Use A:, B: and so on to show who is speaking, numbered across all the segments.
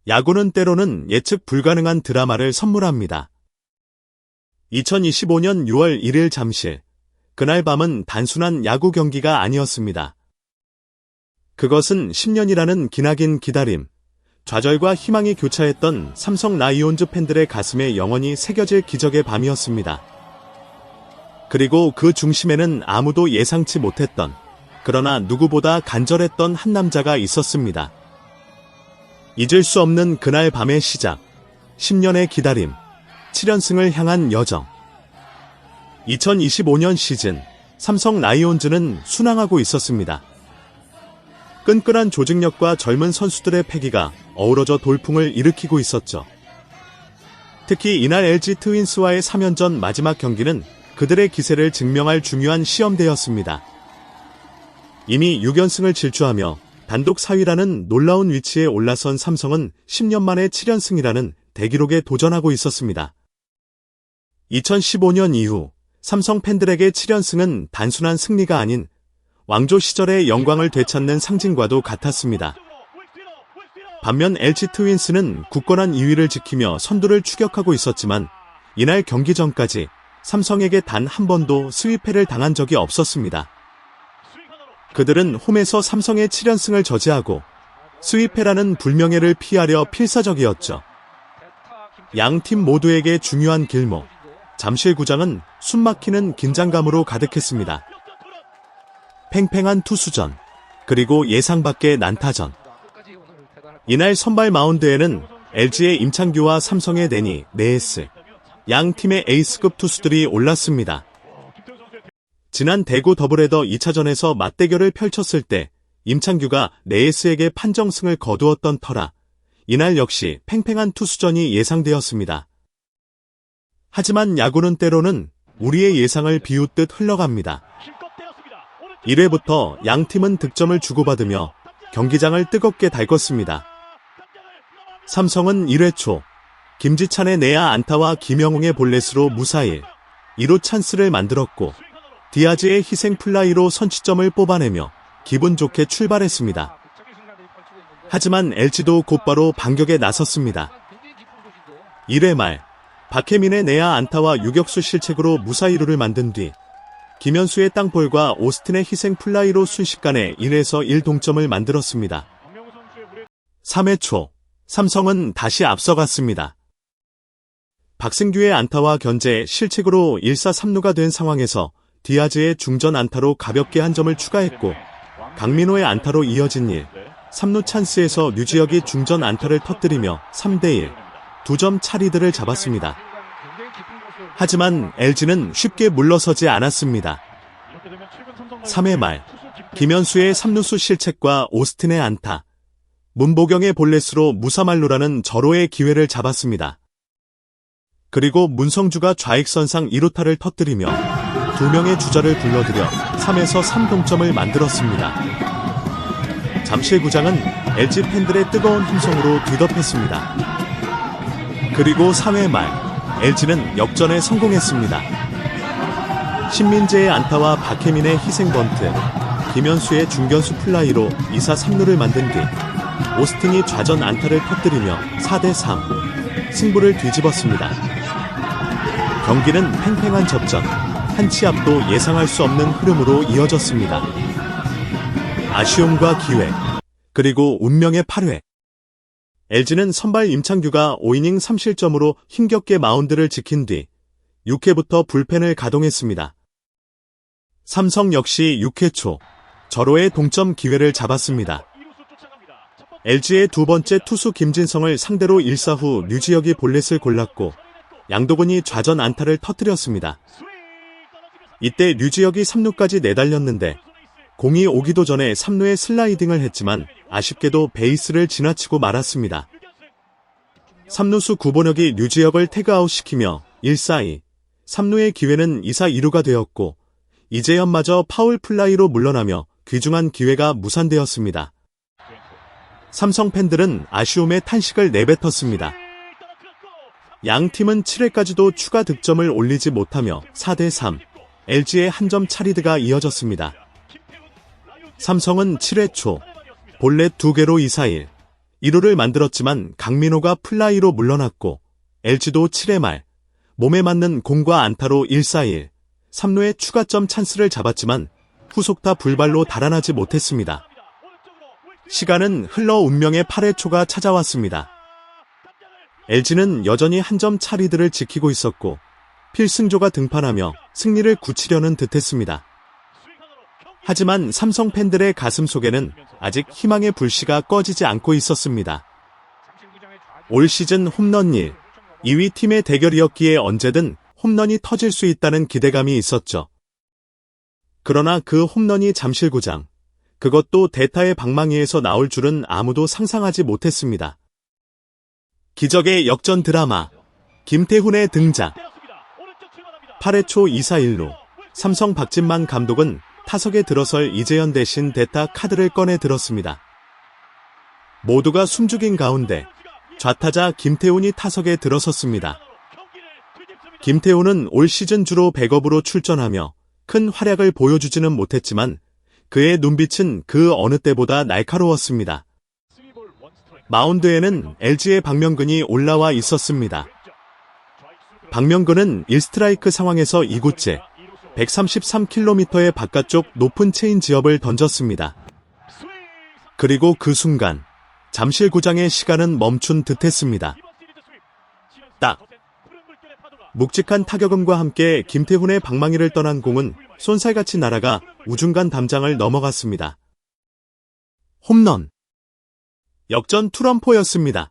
A: 야구는 때로는 예측 불가능한 드라마를 선물합니다. 2025년 6월 1일 잠실. 그날 밤은 단순한 야구 경기가 아니었습니다. 그것은 10년이라는 기나긴 기다림, 좌절과 희망이 교차했던 삼성 라이온즈 팬들의 가슴에 영원히 새겨질 기적의 밤이었습니다. 그리고 그 중심에는 아무도 예상치 못했던, 그러나 누구보다 간절했던 한 남자가 있었습니다. 잊을 수 없는 그날 밤의 시작, 10년의 기다림, 7연승을 향한 여정. 2025년 시즌, 삼성 라이온즈는 순항하고 있었습니다. 끈끈한 조직력과 젊은 선수들의 패기가 어우러져 돌풍을 일으키고 있었죠. 특히 이날 LG 트윈스와의 3연전 마지막 경기는 그들의 기세를 증명할 중요한 시험대였습니다. 이미 6연승을 질주하며 단독 4위라는 놀라운 위치에 올라선 삼성은 10년 만에 7연승이라는 대기록에 도전하고 있었습니다. 2015년 이후 삼성 팬들에게 7연승은 단순한 승리가 아닌 왕조 시절의 영광을 되찾는 상징과도 같았습니다. 반면 LG 트윈스는 굳건한 2위를 지키며 선두를 추격하고 있었지만 이날 경기 전까지 삼성에게 단 한 번도 스윕패를 당한 적이 없었습니다. 그들은 홈에서 삼성의 7연승을 저지하고 스윕패라는 불명예를 피하려 필사적이었죠. 양팀 모두에게 중요한 길목, 잠실구장은 숨막히는 긴장감으로 가득했습니다. 팽팽한 투수전, 그리고 예상 밖의 난타전. 이날 선발 마운드에는 LG의 임창규와 삼성의 데니, 네에스, 양 팀의 에이스급 투수들이 올랐습니다. 지난 대구 더블헤더 2차전에서 맞대결을 펼쳤을 때 임창규가 네에스에게 판정승을 거두었던 터라 이날 역시 팽팽한 투수전이 예상되었습니다. 하지만 야구는 때로는 우리의 예상을 비웃듯 흘러갑니다. 1회부터 양 팀은 득점을 주고받으며 경기장을 뜨겁게 달궜습니다. 삼성은 1회 초 김지찬의 내야 안타와 김영웅의 볼넷으로 무사히 2루 찬스를 만들었고 디아즈의 희생 플라이로 선취점을 뽑아내며 기분 좋게 출발했습니다. 하지만 LG도 곧바로 반격에 나섰습니다. 1회 말 박혜민의 내야 안타와 유격수 실책으로 무사 2루를 만든 뒤 김현수의 땅볼과 오스틴의 희생 플라이로 순식간에 1에서 1 동점을 만들었습니다. 3회 초 삼성은 다시 앞서갔습니다. 박승규의 안타와 견제 실책으로 1사 3루가 된 상황에서 디아즈의 중전 안타로 가볍게 한 점을 추가했고 강민호의 안타로 이어진 1, 3루 찬스에서 류지혁이 중전 안타를 터뜨리며 3대1, 2점 차 리드를 잡았습니다. 하지만 LG는 쉽게 물러서지 않았습니다. 3회 말 김현수의 3루수 실책과 오스틴의 안타, 문보경의 볼넷으로 무사말루라는 절호의 기회를 잡았습니다. 그리고 문성주가 좌익선상 2루타를 터뜨리며 2명의 주자를 불러들여 3에서 3 동점을 만들었습니다. 잠실구장은 LG 팬들의 뜨거운 함성으로 뒤덮였습니다. 그리고 3회 말 LG는 역전에 성공했습니다. 신민재의 안타와 박혜민의 희생 번트, 김현수의 중견수 플라이로 2사 3루를 만든 뒤 오스틴이 좌전 안타를 터뜨리며 4대3 승부를 뒤집었습니다. 경기는 팽팽한 접전, 한 치 앞도 예상할 수 없는 흐름으로 이어졌습니다. 아쉬움과 기회, 그리고 운명의 8회. LG는 선발 임창규가 5이닝 3실점으로 힘겹게 마운드를 지킨 뒤 6회부터 불펜을 가동했습니다. 삼성 역시 6회 초 절호의 동점 기회를 잡았습니다. LG의 두 번째 투수 김진성을 상대로 1사 후 류지혁이 볼넷을 골랐고 양도근이 좌전 안타를 터뜨렸습니다. 이때 류지혁이 3루까지 내달렸는데 공이 오기도 전에 3루에 슬라이딩을 했지만 아쉽게도 베이스를 지나치고 말았습니다. 3루수 구본혁이 류지혁을 태그아웃시키며 1-4-2, 3루의 기회는 2사 2루가 되었고 이재현마저 파울 플라이로 물러나며 귀중한 기회가 무산되었습니다. 삼성 팬들은 아쉬움의 탄식을 내뱉었습니다. 양 팀은 7회까지도 추가 득점을 올리지 못하며 4대3, LG의 한 점 차 리드가 이어졌습니다. 삼성은 7회 초 볼넷 2개로 2-4-1, 1루를 만들었지만 강민호가 플라이로 물러났고 LG도 7회 말 몸에 맞는 공과 안타로 1-4-1, 3루의 추가점 찬스를 잡았지만 후속타 불발로 달아나지 못했습니다. 시간은 흘러 운명의 8회 초가 찾아왔습니다. LG는 여전히 한 점 차 리드를 지키고 있었고 필승조가 등판하며 승리를 굳히려는 듯했습니다. 하지만 삼성 팬들의 가슴 속에는 아직 희망의 불씨가 꺼지지 않고 있었습니다. 올 시즌 홈런 1, 2위 팀의 대결이었기에 언제든 홈런이 터질 수 있다는 기대감이 있었죠. 그러나 그 홈런이 잠실구장, 그것도 대타의 방망이에서 나올 줄은 아무도 상상하지 못했습니다. 기적의 역전 드라마, 김태훈의 등장. 8회 초 2-4-1루, 삼성 박진만 감독은 타석에 들어설 이재현 대신 대타 카드를 꺼내 들었습니다. 모두가 숨죽인 가운데 좌타자 김태훈이 타석에 들어섰습니다. 김태훈은 올 시즌 주로 백업으로 출전하며 큰 활약을 보여주지는 못했지만 그의 눈빛은 그 어느 때보다 날카로웠습니다. 마운드에는 LG의 박명근이 올라와 있었습니다. 박명근은 1스트라이크 상황에서 2구째 133km의 바깥쪽 높은 체인지업을 던졌습니다. 그리고 그 순간 잠실구장의 시간은 멈춘 듯했습니다. 딱! 묵직한 타격음과 함께 김태훈의 방망이를 떠난 공은 쏜살같이 날아가 우중간 담장을 넘어갔습니다. 홈런! 역전 투런포였습니다.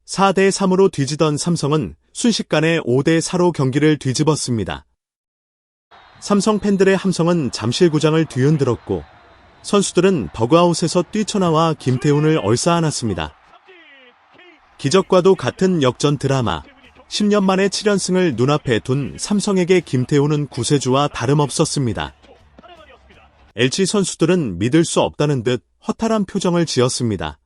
A: 4대3으로 뒤지던 삼성은 순식간에 5대4로 경기를 뒤집었습니다. 삼성 팬들의 함성은 잠실구장을 뒤흔들었고 선수들은 더그아웃에서 뛰쳐나와 김태훈을 얼싸안았습니다. 기적과도 같은 역전 드라마, 10년 만에 7연승을 눈앞에 둔 삼성에게 김태훈은 구세주와 다름없었습니다. LG 선수들은 믿을 수 없다는 듯 허탈한 표정을 지었습니다.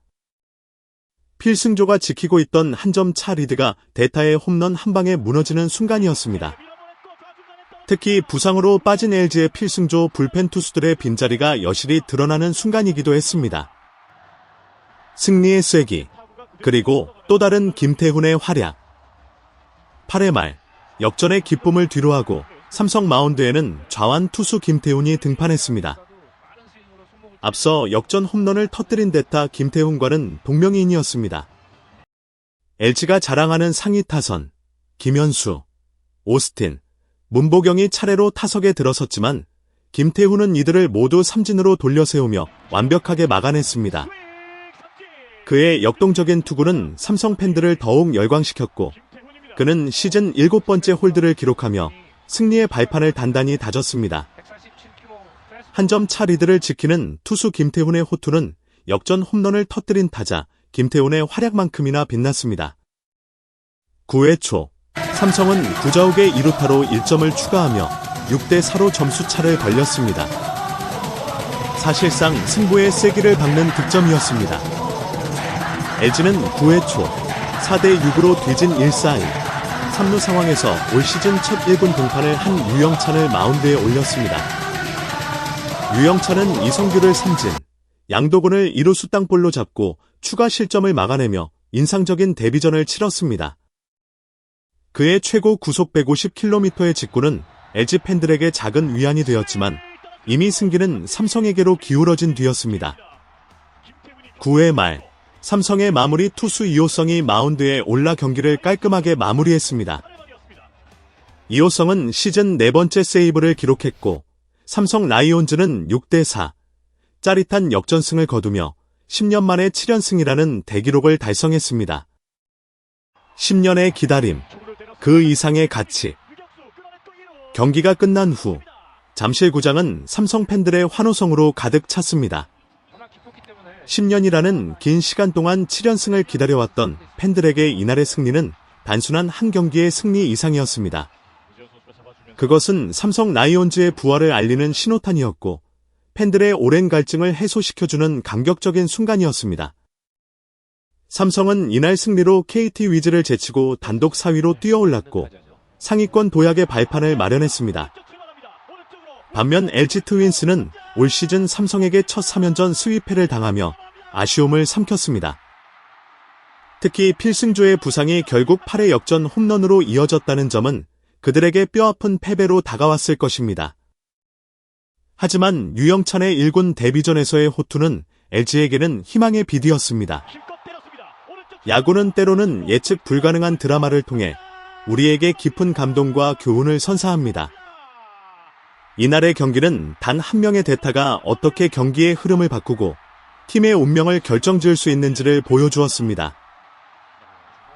A: 필승조가 지키고 있던 한 점 차 리드가 대타의 홈런 한 방에 무너지는 순간이었습니다. 특히 부상으로 빠진 LG의 필승조 불펜 투수들의 빈자리가 여실히 드러나는 순간이기도 했습니다. 승리의 쐐기, 그리고 또 다른 김태훈의 활약. 8회 말 역전의 기쁨을 뒤로하고 삼성 마운드에는 좌완 투수 김태훈이 등판했습니다. 앞서 역전 홈런을 터뜨린 대타 김태훈과는 동명이인이었습니다. LG가 자랑하는 상위 타선, 김현수, 오스틴, 문보경이 차례로 타석에 들어섰지만 김태훈은 이들을 모두 삼진으로 돌려세우며 완벽하게 막아냈습니다. 그의 역동적인 투구는 삼성 팬들을 더욱 열광시켰고 그는 시즌 7번째 홀드를 기록하며 승리의 발판을 단단히 다졌습니다. 한 점 차 리드를 지키는 투수 김태훈의 호투는 역전 홈런을 터뜨린 타자 김태훈의 활약만큼이나 빛났습니다. 9회 초 삼성은 구자욱의 2루타로 1점을 추가하며 6대4로 점수차를 벌렸습니다. 사실상 승부의 쐐기를 박는 득점이었습니다. LG는 9회 초 4대6으로 뒤진 1-4-1, 3루 상황에서 올 시즌 첫 1군 등판을 한 유영찬을 마운드에 올렸습니다. 유영찬은 이성규를 삼진, 양도근을 2루수 땅볼로 잡고 추가 실점을 막아내며 인상적인 데뷔전을 치렀습니다. 그의 최고 구속 150km의 직구는 LG 팬들에게 작은 위안이 되었지만 이미 승기는 삼성에게로 기울어진 뒤였습니다. 9회 말 삼성의 마무리 투수 이호성이 마운드에 올라 경기를 깔끔하게 마무리했습니다. 이호성은 시즌 4번째 세이브를 기록했고 삼성 라이온즈는 6대4, 짜릿한 역전승을 거두며 10년 만에 7연승이라는 대기록을 달성했습니다. 10년의 기다림, 그 이상의 가치. 경기가 끝난 후 잠실구장은 삼성 팬들의 환호성으로 가득 찼습니다. 10년이라는 긴 시간 동안 7연승을 기다려왔던 팬들에게 이날의 승리는 단순한 한 경기의 승리 이상이었습니다. 그것은 삼성 라이온즈의 부활을 알리는 신호탄이었고 팬들의 오랜 갈증을 해소시켜주는 감격적인 순간이었습니다. 삼성은 이날 승리로 KT 위즈를 제치고 단독 4위로 뛰어올랐고 상위권 도약의 발판을 마련했습니다. 반면 LG 트윈스는 올 시즌 삼성에게 첫 3연전 스위패를 당하며 아쉬움을 삼켰습니다. 특히 필승조의 부상이 결국 8회 역전 홈런으로 이어졌다는 점은 그들에게 뼈아픈 패배로 다가왔을 것입니다. 하지만 유영찬의 1군 데뷔전에서의 호투는 LG에게는 희망의 빛이었습니다. 야구는 때로는 예측 불가능한 드라마를 통해 우리에게 깊은 감동과 교훈을 선사합니다. 이날의 경기는 단 한 명의 대타가 어떻게 경기의 흐름을 바꾸고 팀의 운명을 결정지을 수 있는지를 보여주었습니다.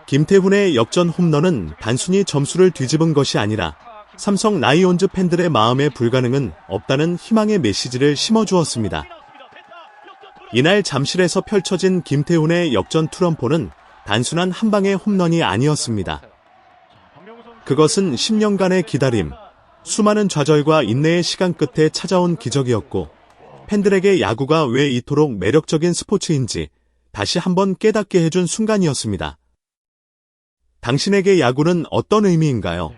A: 김태훈의 역전 홈런은 단순히 점수를 뒤집은 것이 아니라 삼성 라이온즈 팬들의 마음에 불가능은 없다는 희망의 메시지를 심어주었습니다. 이날 잠실에서 펼쳐진 김태훈의 역전 투런포는 단순한 한 방의 홈런이 아니었습니다. 그것은 10년간의 기다림, 수많은 좌절과 인내의 시간 끝에 찾아온 기적이었고 팬들에게 야구가 왜 이토록 매력적인 스포츠인지 다시 한번 깨닫게 해준 순간이었습니다. 당신에게 야구는 어떤 의미인가요?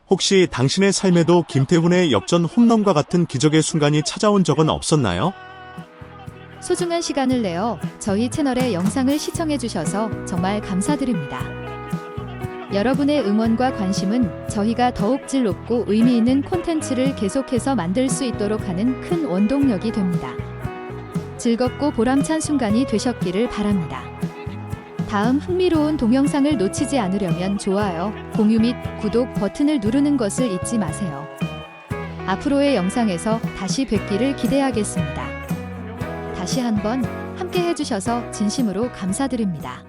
A: 혹시 당신의 삶에도 김태훈의 역전 홈런과 같은 기적의 순간이 찾아온 적은 없었나요?
B: 소중한 시간을 내어 저희 채널의 영상을 시청해주셔서 정말 감사드립니다. 여러분의 응원과 관심은 저희가 더욱 질 높고 의미 있는 콘텐츠를 계속해서 만들 수 있도록 하는 큰 원동력이 됩니다. 즐겁고 보람찬 순간이 되셨기를 바랍니다. 다음 흥미로운 동영상을 놓치지 않으려면 좋아요, 공유 및 구독 버튼을 누르는 것을 잊지 마세요. 앞으로의 영상에서 다시 뵙기를 기대하겠습니다. 다시 한번 함께 해주셔서 진심으로 감사드립니다.